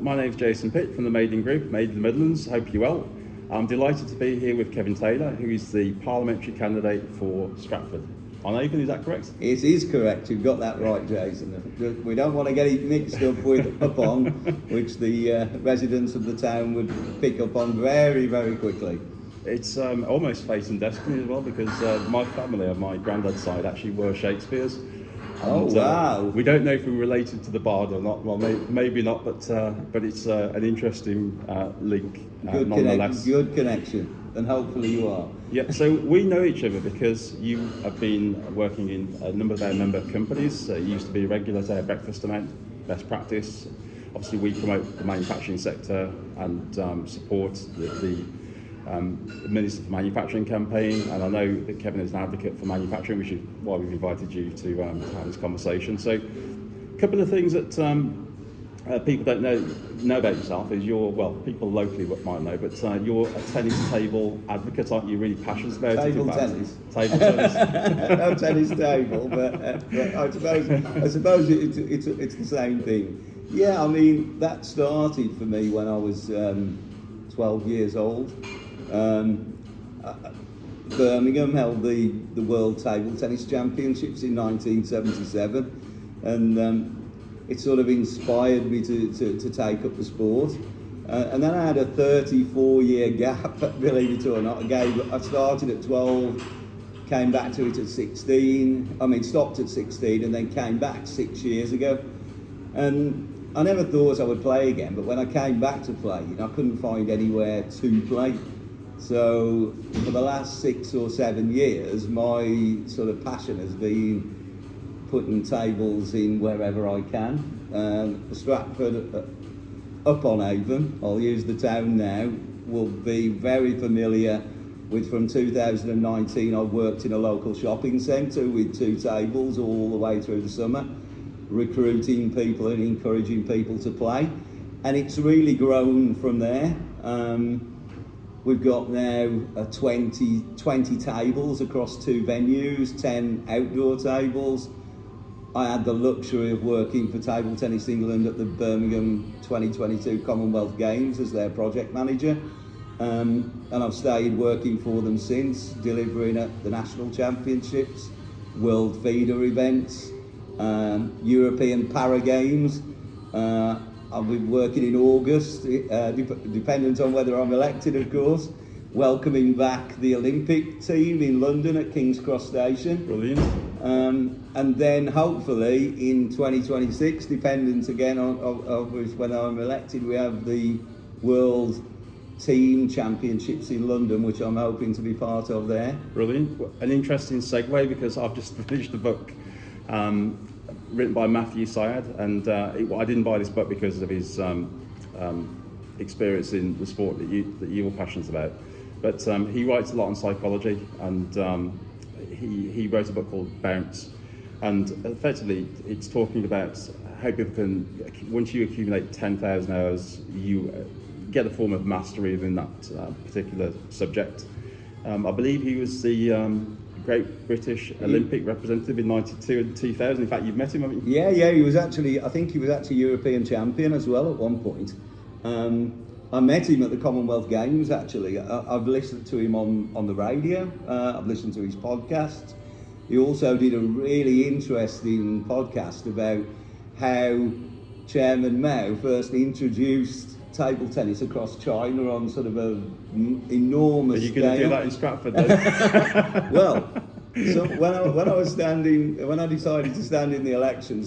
My name's Jason Pitt from the Maiden Group, Made in the Midlands. Hope you're well. I'm delighted to be here with Kevin Taylor, who is the parliamentary candidate for Stratford on Avon. Is that correct? It is correct. You've got that right, Jason. We don't want to get it mixed up with upon, which the residents of the town would pick up on very, very quickly. It's almost fate and destiny as well, because my family on my granddad's side actually were Shakespeare's. And, wow! We don't know if we're related to the bard or not. Well, maybe not, but it's an interesting link nonetheless. Good connection, and hopefully you are. Yeah. So we know each other because you have been working in a number of our member companies. You used to be a regular at our breakfast event, Best Practice. Obviously, we promote the manufacturing sector and support the Minister for Manufacturing campaign, and I know that Kevin is an advocate for manufacturing, which is why we've invited you to have this conversation. So a couple of things that people don't know about yourself is people locally might know, but you're a tennis table advocate, aren't you? Really passionate about table it. Tennis. Table tennis. No tennis table, but I suppose it's the same thing. Yeah, I mean, that started for me when I was 12 years old. Birmingham held the World Table Tennis Championships in 1977, and it sort of inspired me to take up the sport. And then I had a 34-year gap, believe it or not. I started at 12, came back to it at 16. Stopped at 16 and then came back 6 years ago. And I never thought I would play again, but when I came back to play, I couldn't find anywhere to play. So for the last 6 or 7 years, my sort of passion has been putting tables in wherever I can. Stratford upon Avon, I'll use the town now, will be very familiar with. From 2019, I've worked in a local shopping centre with 2 tables all the way through the summer, recruiting people and encouraging people to play, and it's really grown from there. We've got now 20 tables across 2 venues, 10 outdoor tables. I had the luxury of working for Table Tennis England at the Birmingham 2022 Commonwealth Games as their project manager, and I've stayed working for them since, delivering at the national championships, world feeder events, European Para Games. I'll be working in August, dependent on whether I'm elected, of course, welcoming back the Olympic team in London at King's Cross Station. Brilliant. And then hopefully in 2026, dependent again on when I'm elected, we have the World Team Championships in London, which I'm hoping to be part of there. Brilliant. An interesting segue, because I've just finished the book written by Matthew Syed, and I didn't buy this book because of his experience in the sport that you were passionate about. But he writes a lot on psychology, and he wrote a book called Bounce, and effectively it's talking about how people can, once you accumulate 10,000 hours, you get a form of mastery within that particular subject. I believe he was the great British Olympic representative in 92 and 2000. In fact, you've met him, haven't you? Yeah, I think he was actually European champion as well at one point. I met him at the Commonwealth Games, actually. I've listened to him on the radio. I've listened to his podcast. He also did a really interesting podcast about how Chairman Mao first introduced table tennis across China on sort of an enormous scale. Are you going to do that in Stratford then? Well, so when I decided to stand in the election,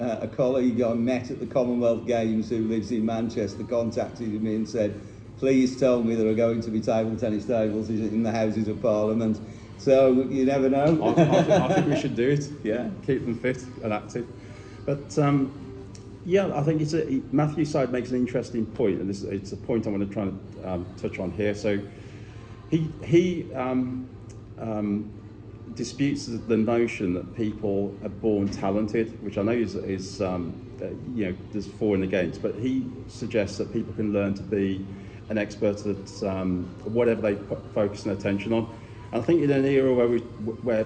a colleague I met at the Commonwealth Games who lives in Manchester contacted me and said, please tell me there are going to be table tennis tables in the Houses of Parliament. So you never know. I think we should do it. Yeah. Keep them fit and active. But yeah, I think Matthew Syed makes an interesting point, and it's a point I want to try and touch on here. So he disputes the notion that people are born talented, which I know is there's for and against, but he suggests that people can learn to be an expert at whatever they focus their attention on. And I think in an era where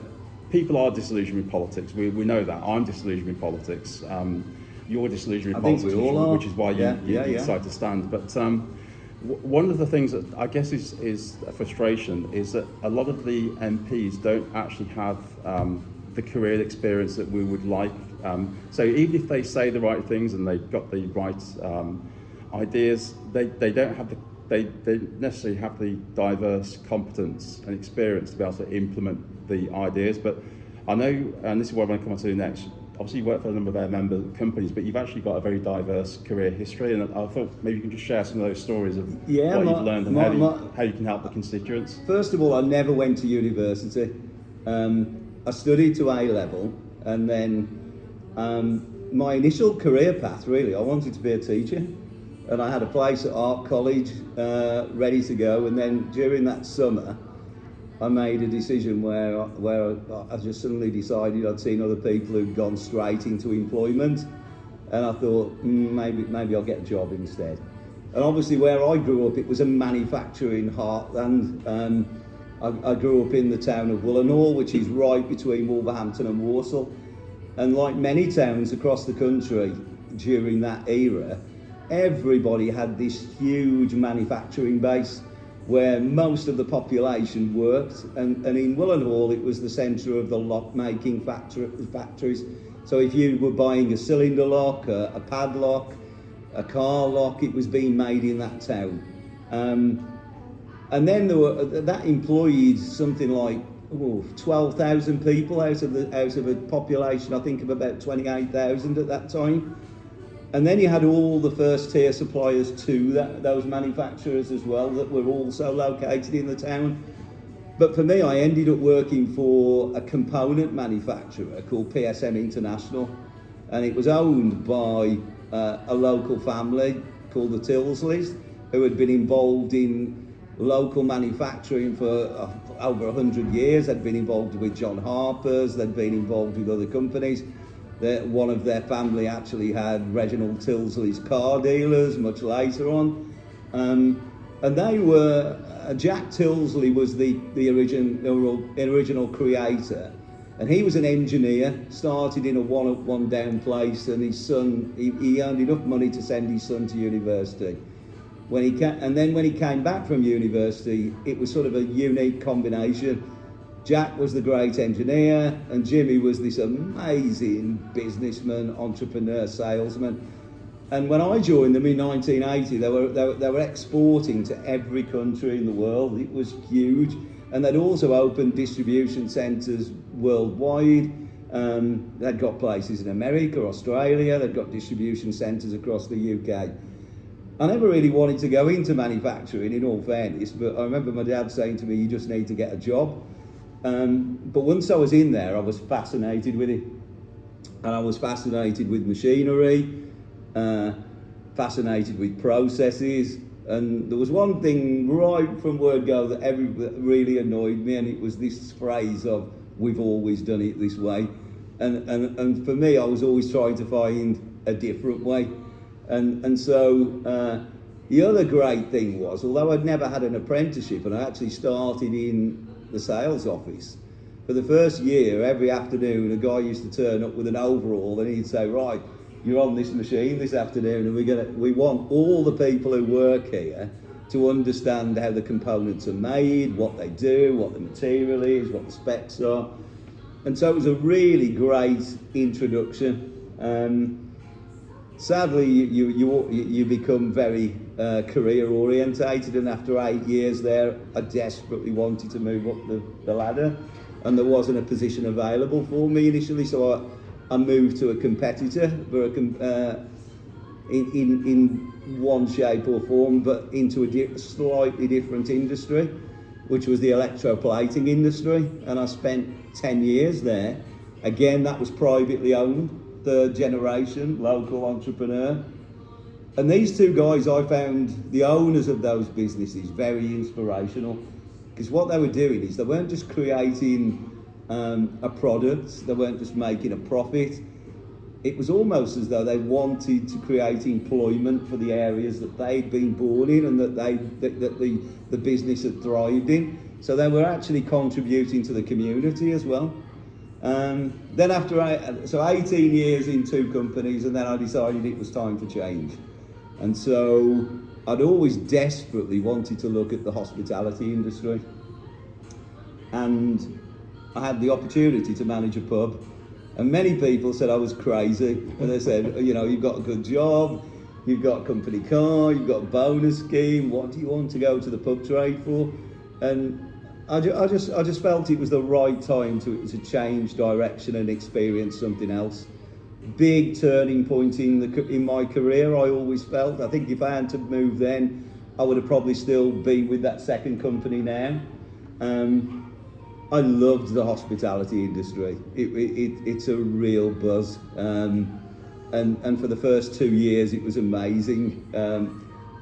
people are disillusioned with politics, we know that. I'm disillusioned with politics. you're disillusioned I with think we all politics, are. which is why you decide to stand. But one of the things that I guess is a frustration is that a lot of the MPs don't actually have the career experience that we would like. So even if they say the right things and they've got the right ideas, they don't have they necessarily have the diverse competence and experience to be able to implement the ideas. But I know, and this is what I want to come on to next, obviously you work for a number of our member companies, but you've actually got a very diverse career history, and I thought maybe you can just share some of those stories of what you've learned and how you can help the constituents. First of all, I never went to university. I studied to A level, and then my initial career path, really, I wanted to be a teacher, and I had a place at Art College ready to go, and then during that summer I made a decision where I just suddenly decided I'd seen other people who'd gone straight into employment, and I thought maybe I'll get a job instead. And obviously where I grew up, it was a manufacturing heartland. I grew up in the town of Willenhall, which is right between Wolverhampton and Walsall, and like many towns across the country during that era, everybody had this huge manufacturing base where most of the population worked, and in Willenhall it was the centre of the lock making factories. So if you were buying a cylinder lock, a padlock, a car lock, it was being made in that town. And then that employed something like 12,000 people out of a population, I think, of about 28,000 at that time. And then you had all the first tier suppliers to those manufacturers as well that were also located in the town. But for me, I ended up working for a component manufacturer called PSM International, and it was owned by a local family called the Tilsleys, who had been involved in local manufacturing for over 100 years. They'd been involved with John Harper's, they'd been involved with other companies. One of their family actually had Reginald Tilsley's car dealers much later on. And they were, Jack Tilsley was the original creator. And he was an engineer, started in a one down place, and his son, he earned enough money to send his son to university. And then when he came back from university, it was sort of a unique combination. Jack was the great engineer, and Jimmy was this amazing businessman, entrepreneur, salesman. And when I joined them in 1980, they were exporting to every country in the world. It was huge, and they'd also opened distribution centres worldwide. They'd got places in America, Australia. They'd got distribution centres across the UK. I never really wanted to go into manufacturing, in all fairness, but I remember my dad saying to me, "You just need to get a job." But once I was in there, I was fascinated with it. And I was fascinated with machinery, fascinated with processes. And there was one thing right from word go that really annoyed me, and it was this phrase of, "We've always done it this way." And for me, I was always trying to find a different way. And so the other great thing was, although I'd never had an apprenticeship, and I actually started in the sales office, for the first year, every afternoon, a guy used to turn up with an overall, and he'd say, "Right, you're on this machine this afternoon, and we want all the people who work here to understand how the components are made, what they do, what the material is, what the specs are." And so it was a really great introduction. Sadly, you become very career orientated, and after 8 years there, I desperately wanted to move up the ladder, and there wasn't a position available for me initially, so I moved to a competitor for in one shape or form, but into a slightly different industry, which was the electroplating industry, and I spent 10 years there. Again, that was privately owned, third generation, local entrepreneur. And these two guys, I found the owners of those businesses very inspirational, because what they were doing is they weren't just creating a product, they weren't just making a profit. It was almost as though they wanted to create employment for the areas that they'd been born in and that the business had thrived in. So they were actually contributing to the community as well. Then so 18 years in two companies, and then I decided it was time for change. And so I'd always desperately wanted to look at the hospitality industry. And I had the opportunity to manage a pub. And many people said I was crazy. And they said, you know, you've got a good job, you've got a company car, you've got a bonus scheme, what do you want to go to the pub trade for? And I just felt it was the right time to change direction and experience something else. Big turning point in my career, I always felt. I think if I had to move then, I would have probably still been with that second company now. I loved the hospitality industry. It's a real buzz. And for the first 2 years, it was amazing.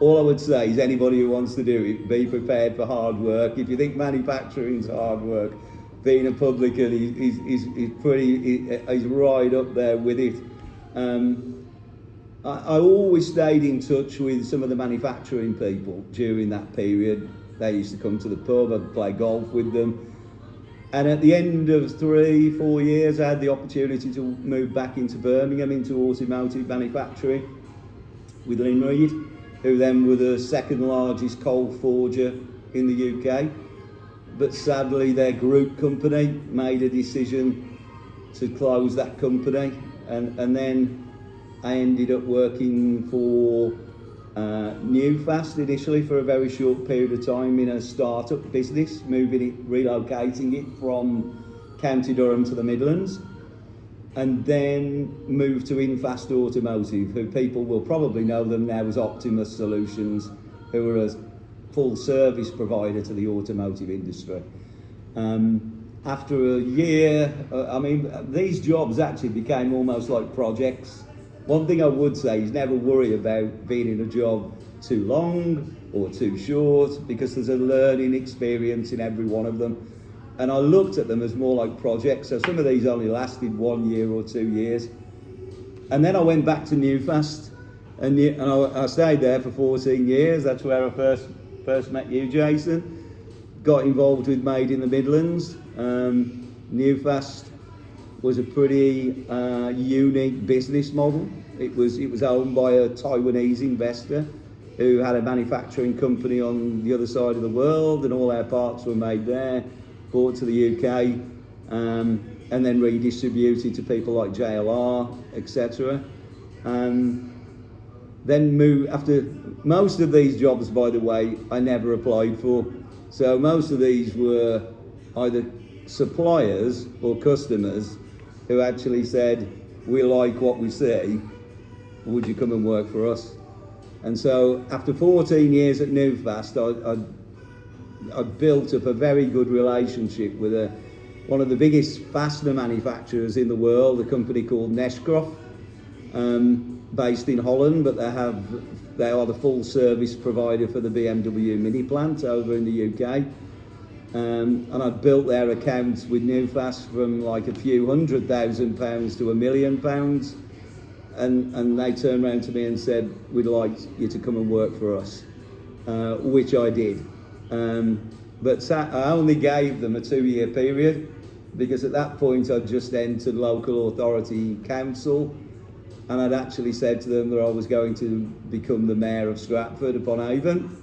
All I would say is anybody who wants to do it, be prepared for hard work. If you think manufacturing's hard work, being a publican is right up there with it. I always stayed in touch with some of the manufacturing people during that period. They used to come to the pub, I'd play golf with them. And at the end of 3-4 years, I had the opportunity to move back into Birmingham, into automotive manufacturing with Lynn Reed, who then were the second largest coal forger in the UK. But sadly, their group company made a decision to close that company. And then I ended up working for Newfast initially for a very short period of time in a start-up business, relocating it from County Durham to the Midlands, and then moved to Infast Automotive, who people will probably know them now as Optimus Solutions, who are a full service provider to the automotive industry. After a year, these jobs actually became almost like projects. One thing I would say is never worry about being in a job too long or too short, because there's a learning experience in every one of them. And I looked at them as more like projects. So some of these only lasted 1 year or 2 years. And then I went back to Newfast, and I stayed there for 14 years. That's where I first met you, Jason. Got involved with Made in the Midlands. Newfast was a pretty unique business model. It was owned by a Taiwanese investor who had a manufacturing company on the other side of the world, and all our parts were made there, brought to the UK, and then redistributed to people like JLR, etc. Then moved, after most of these jobs, by the way, I never applied for. So most of these were either suppliers or customers who actually said, we like what we see, would you come and work for us? And so after 14 years at Newfast, I built up a very good relationship with one of the biggest fastener manufacturers in the world, a company called Neshcroft, based in Holland, but they are the full service provider for the BMW Mini plant over in the UK. And I built their accounts with Newfast from like a few £100,000 to £1 million. And they turned around to me and said, we'd like you to come and work for us, which I did. But I only gave them a 2-year period, because at that point I'd just entered local authority council, and I'd actually said to them that I was going to become the mayor of Stratford upon Avon,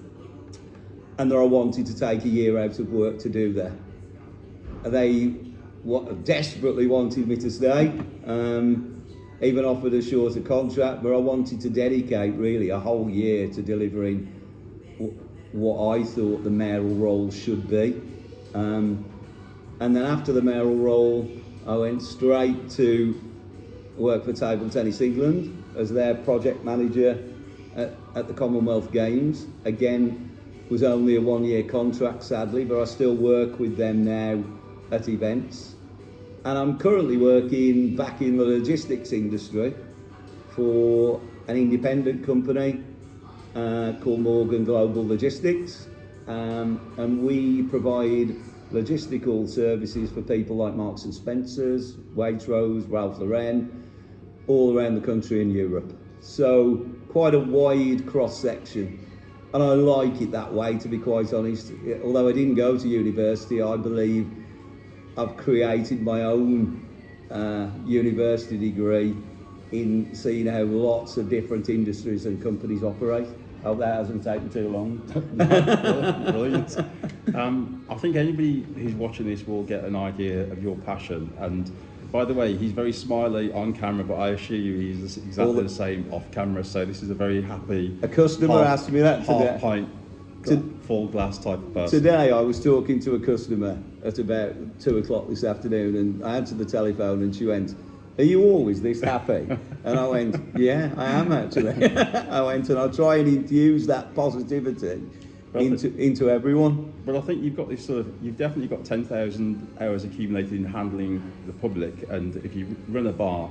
and that I wanted to take a year out of work to do that. They desperately wanted me to stay, even offered a shorter contract, but I wanted to dedicate really a whole year to delivering what I thought the mayoral role should be. And then after the mayoral role, I went straight to work for Table Tennis England as their project manager at the Commonwealth Games. Again, was only a 1-year contract, sadly, but I still work with them now at events. And I'm currently working back in the logistics industry for an independent company called Morgan Global Logistics, and we provide logistical services for people like Marks and Spencer's, Waitrose, Ralph Lauren, all around the country in Europe. So quite a wide cross section, and I like it that way, to be quite honest. Although I didn't go to university, I believe I've created my own university degree in seeing how lots of different industries and companies operate. Hope that hasn't taken too long. Brilliant. I think anybody who's watching this will get an idea of your passion. And by the way, he's very smiley on camera, but I assure you he's exactly the same off camera. So this is a very happy. A customer asked me that today. Half pint, full glass type of person. Today I was talking to a customer at about 2 o'clock this afternoon, and I answered the telephone, and she went, "Are you always this happy?" And I went, "Yeah, I am actually." I went, and I'll try and infuse that positivity into everyone. But I think you've got this you've definitely got 10,000 hours accumulated in handling the public, and if you run a bar,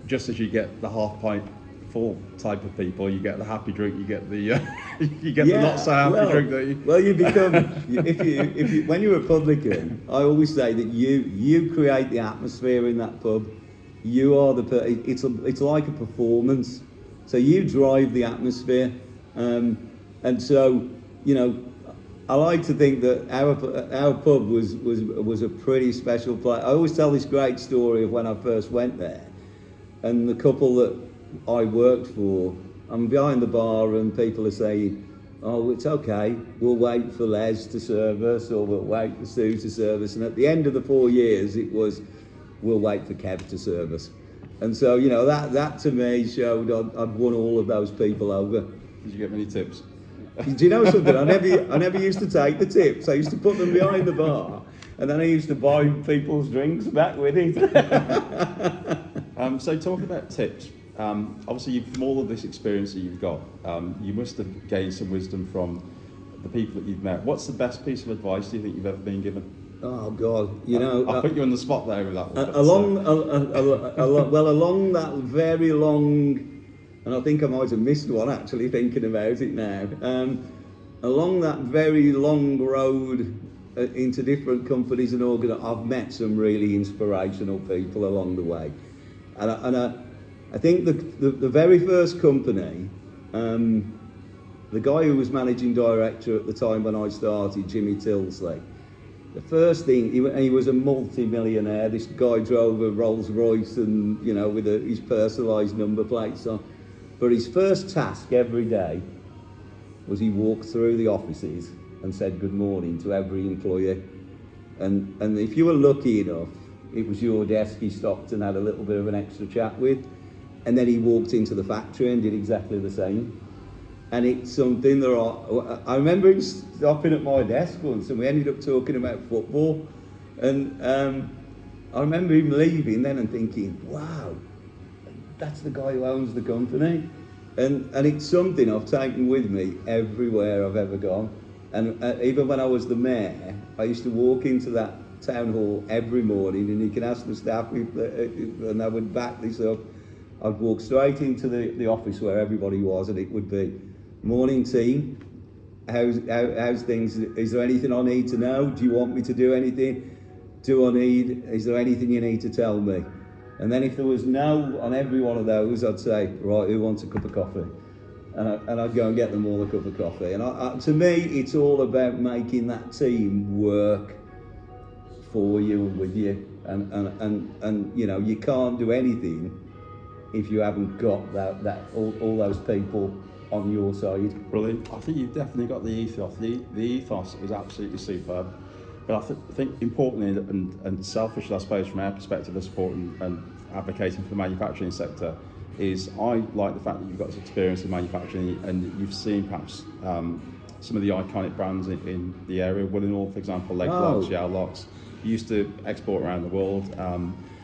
just as you get the half pint full type of people, you get the happy drink, you get the the not so happy drink, don't you? Well, you become if you when you're a publican, I always say that you create the atmosphere in that pub. You are it's like a performance, so you drive the atmosphere, and so I like to think that our pub was a pretty special place. I always tell this great story of when I first went there, and the couple that I worked for, I'm behind the bar and people are saying, "Oh, it's okay, we'll wait for Les to serve us, or we'll wait for Sue to serve us." And at the end of the 4 years, it was, "We'll wait for Kev to serve us." And so, that to me showed I'd won all of those people over. Did you get many tips? Do you know something? I never used to take the tips. I used to put them behind the bar, and then I used to buy people's drinks back with it. So talk about tips. Obviously, from all of this experience that you've got, you must have gained some wisdom from the people that you've met. What's the best piece of advice do you think you've ever been given? Oh God, I'll put you on the spot there with that one. Along that very long, and I think I might have missed one actually thinking about it now. Along that very long road into different companies and I've met some really inspirational people along the way, and I think the very first company, the guy who was managing director at the time when I started, Jimmy Tilsley, the first thing, he was a multi-millionaire. This guy drove a Rolls Royce and, with his personalised number plates on. But his first task every day was he walked through the offices and said good morning to every employee. And if you were lucky enough, it was your desk he stopped and had a little bit of an extra chat with. And then he walked into the factory and did exactly the same. And it's something that I remember him stopping at my desk once, and we ended up talking about football. And I remember him leaving then and thinking, wow, that's the guy who owns the company. And it's something I've taken with me everywhere I've ever gone. And even when I was the mayor, I used to walk into that town hall every morning, and you can ask the staff, and I would back this up. I'd walk straight into the office where everybody was, and it would be, "Morning team, how's things? Is there anything I need to know? Do you want me to do anything? Is there anything you need to tell me?" And then if there was no on every one of those, I'd say, "Right, who wants a cup of coffee?" And I'd go and get them all a cup of coffee. And to me, it's all about making that team work for you and with you. And you can't do anything if you haven't got all those people on your side. Brilliant. I think you've definitely got the ethos. The ethos is absolutely superb. But I think importantly and selfishly, I suppose, from our perspective of supporting and advocating for the manufacturing sector, is I like the fact that you've got this experience in manufacturing and you've seen perhaps some of the iconic brands in the area. Willenhall, for example, Leg Locks, Yale Locks, used to export around the world.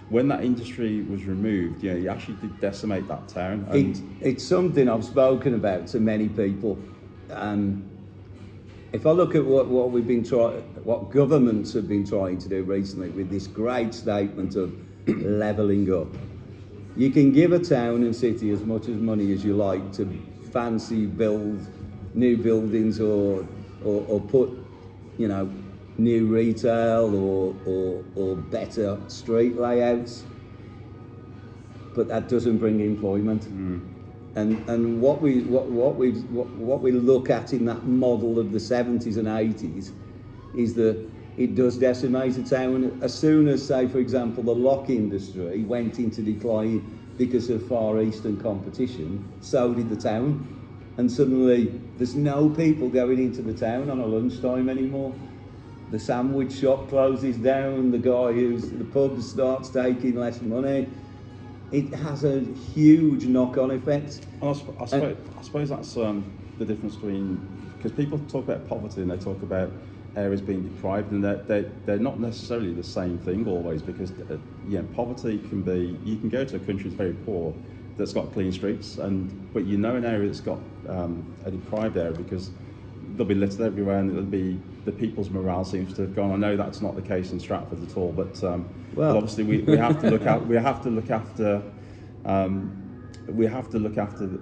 When that industry was removed, you actually did decimate that town. And it's something I've spoken about to many people. If I look at what governments have been trying to do recently with this great statement of levelling up, you can give a town and city as much as money as you like to fancy build new buildings or put, new retail or better street layouts, but that doesn't bring employment. And what we look at in that model of the 70s and 80s is that it does decimate a town. As soon as, say, for example, the lock industry went into decline because of Far Eastern competition, so did the town. And suddenly, there's no people going into the town on a lunchtime anymore. The sandwich shop closes down, the pub starts taking less money. It has a huge knock-on effect. I suppose that's the difference between, because people talk about poverty and they talk about areas being deprived, and they're not necessarily the same thing always, because poverty can be, you can go to a country that's very poor that's got clean streets, but an area that's got a deprived area, because there'll be litter everywhere and it'll be, the people's morale seems to have gone. I know that's not the case in Stratford at all, but obviously we have to look after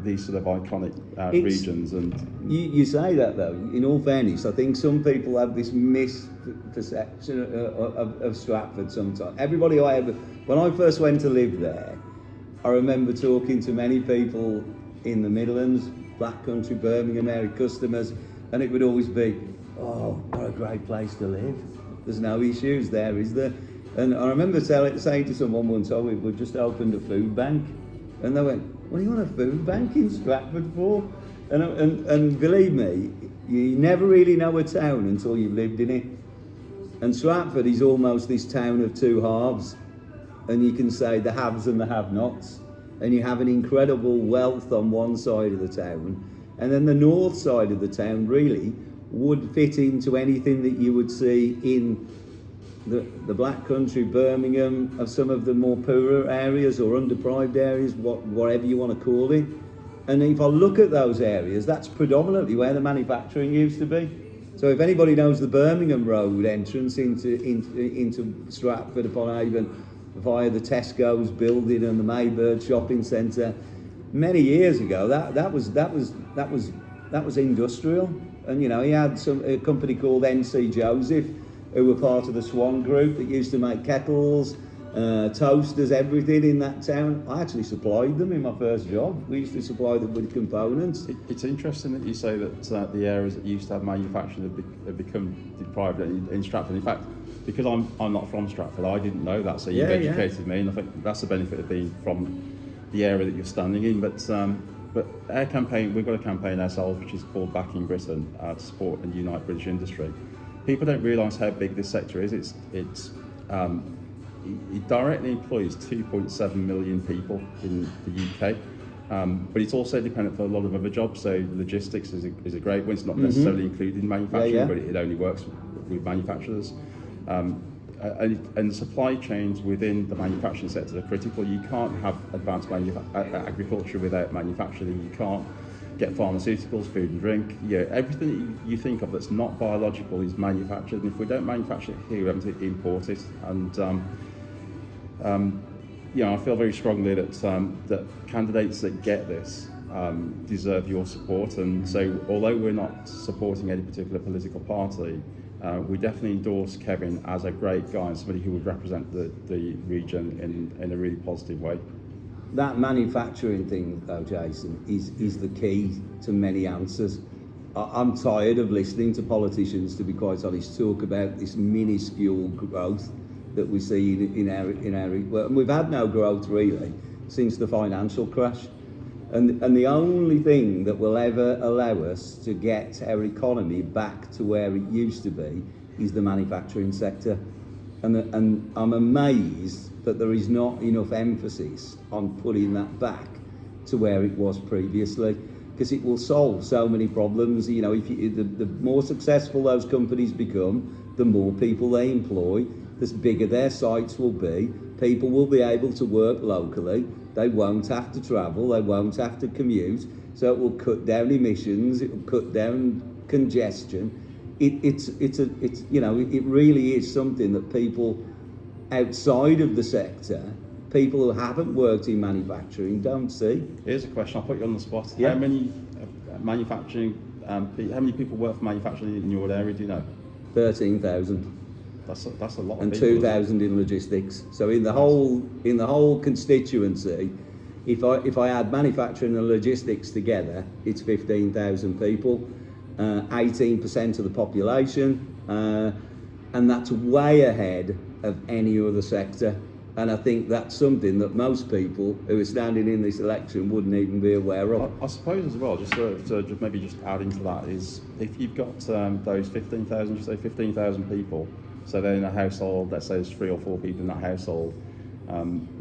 these sort of iconic regions. And you say that though. In all fairness, I think some people have this misperception of Stratford sometimes. Everybody when I first went to live there, I remember talking to many people in the Midlands, Black Country, Birmingham area customers, and it would always be, oh, what a great place to live. There's no issues there, is there? And I remember saying to someone once, oh, we've just opened a food bank. And they went, what do you want a food bank in Stratford for? And believe me, you never really know a town until you've lived in it. And Stratford is almost this town of two halves. And you can say the haves and the have-nots. And you have an incredible wealth on one side of the town. And then the north side of the town really would fit into anything that you would see in the Black Country, Birmingham, of some of the more poorer areas or underdeprived areas, whatever you want to call it. And if I look at those areas, that's predominantly where the manufacturing used to be. So if anybody knows the Birmingham Road entrance into Stratford upon Avon via the Tesco's building and the Maybird shopping centre, many years ago, that was industrial. And he had a company called NC Joseph, who were part of the Swan Group that used to make kettles, toasters, everything in that town. I actually supplied them in my first job. We used to supply them with components. It's interesting that you say that the areas that used to have manufacturing have become deprived in Stratford. In fact, because I'm not from Stratford, I didn't know that. So you've educated me, and I think that's the benefit of being from the area that you're standing in. But our campaign, we've got a campaign ourselves which is called Back in Britain to support and unite British industry. People don't realise how big this sector is. It directly employs 2.7 million people in the UK, but it's also dependent for a lot of other jobs. So logistics is a great one. It's not necessarily included in manufacturing, but it only works with manufacturers. And supply chains within the manufacturing sector are critical. You can't have advanced agriculture without manufacturing. You can't get pharmaceuticals, food and drink. Everything that you think of that's not biological is manufactured. And if we don't manufacture it here, we have to import it. And I feel very strongly that candidates that get this deserve your support. And so, although we're not supporting any particular political party, we definitely endorse Kevin as a great guy and somebody who would represent the region in a really positive way. That manufacturing thing, though, Jason, is the key to many answers. I'm tired of listening to politicians, to be quite honest, talk about this minuscule growth that we see in our well, and we've had no growth really since the financial crash. And the only thing that will ever allow us to get our economy back to where it used to be is the manufacturing sector. And I'm amazed that there is not enough emphasis on putting that back to where it was previously, because it will solve so many problems. If the more successful those companies become, the more people they employ, the bigger their sites will be. People will be able to work locally. They won't have to travel. They won't have to commute. So it will cut down emissions. It will cut down congestion. It really is something that people outside of the sector, people who haven't worked in manufacturing, don't see. Here's a question. I'll put you on the spot. Yeah. How many how many people work for manufacturing in your area? Do you know? 13,000. That's a lot. And of people, 2,000 in logistics. So in the whole constituency, if I add manufacturing and logistics together, it's 15,000 people, 18% of the population, and that's way ahead of any other sector. And I think that's something that most people who are standing in this election wouldn't even be aware of. I suppose as well, just to maybe just add into that, is if you've got those 15,000, you say 15,000 people, so they're in a household, let's say there's 3 or 4 people in that household,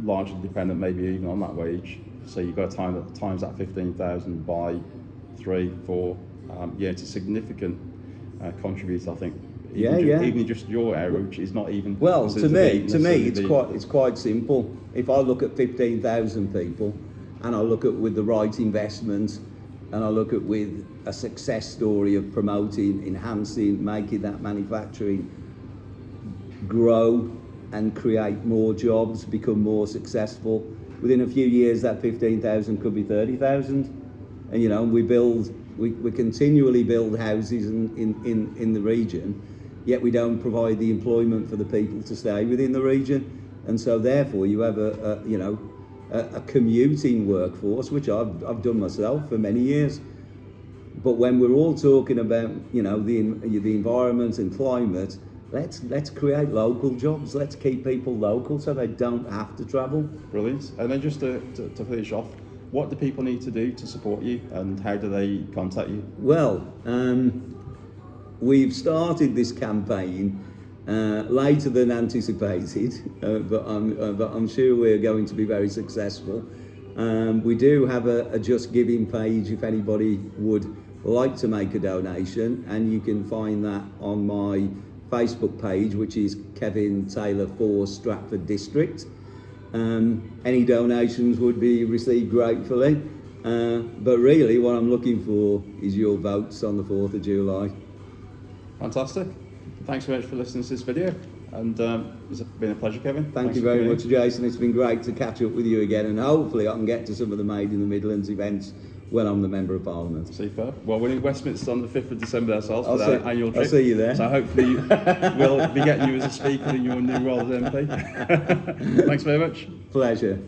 largely dependent maybe even on that wage, so you've got to times that 15,000 by 3, 4, yeah, it's a significant contributor, I think. Even in just your area, which is not even. Well, to me, it's quite simple. If I look at 15,000 people, and I look at with the right investment, and I look at with a success story of promoting, enhancing, making that manufacturing grow and create more jobs, become more successful. Within a few years, that 15,000 could be 30,000, and you know, we continually build houses in the region. Yet we don't provide the employment for the people to stay within the region, and so therefore you have a commuting workforce, which I've done myself for many years. But when we're all talking about the environment and climate, let's create local jobs. Let's keep people local so they don't have to travel. Brilliant. And then just to finish off, what do people need to do to support you, and how do they contact you? Well. We've started this campaign later than anticipated, but I'm sure we're going to be very successful. We do have a Just Giving page if anybody would like to make a donation, and you can find that on my Facebook page, which is Kevin Taylor for Stratford District. Any donations would be received gratefully, but really what I'm looking for is your votes on the 4th of July. Fantastic. Thanks very much for listening to this video, and it's been a pleasure, Kevin. Thank you very much, Jason. It's been great to catch up with you again, and hopefully I can get to some of the Made in the Midlands events when I'm the Member of Parliament. Superb. Well, we're in Westminster on the 5th of December ourselves for our annual trip. I'll see you there. So hopefully we'll be getting you as a speaker in your new role as MP. Thanks very much. Pleasure.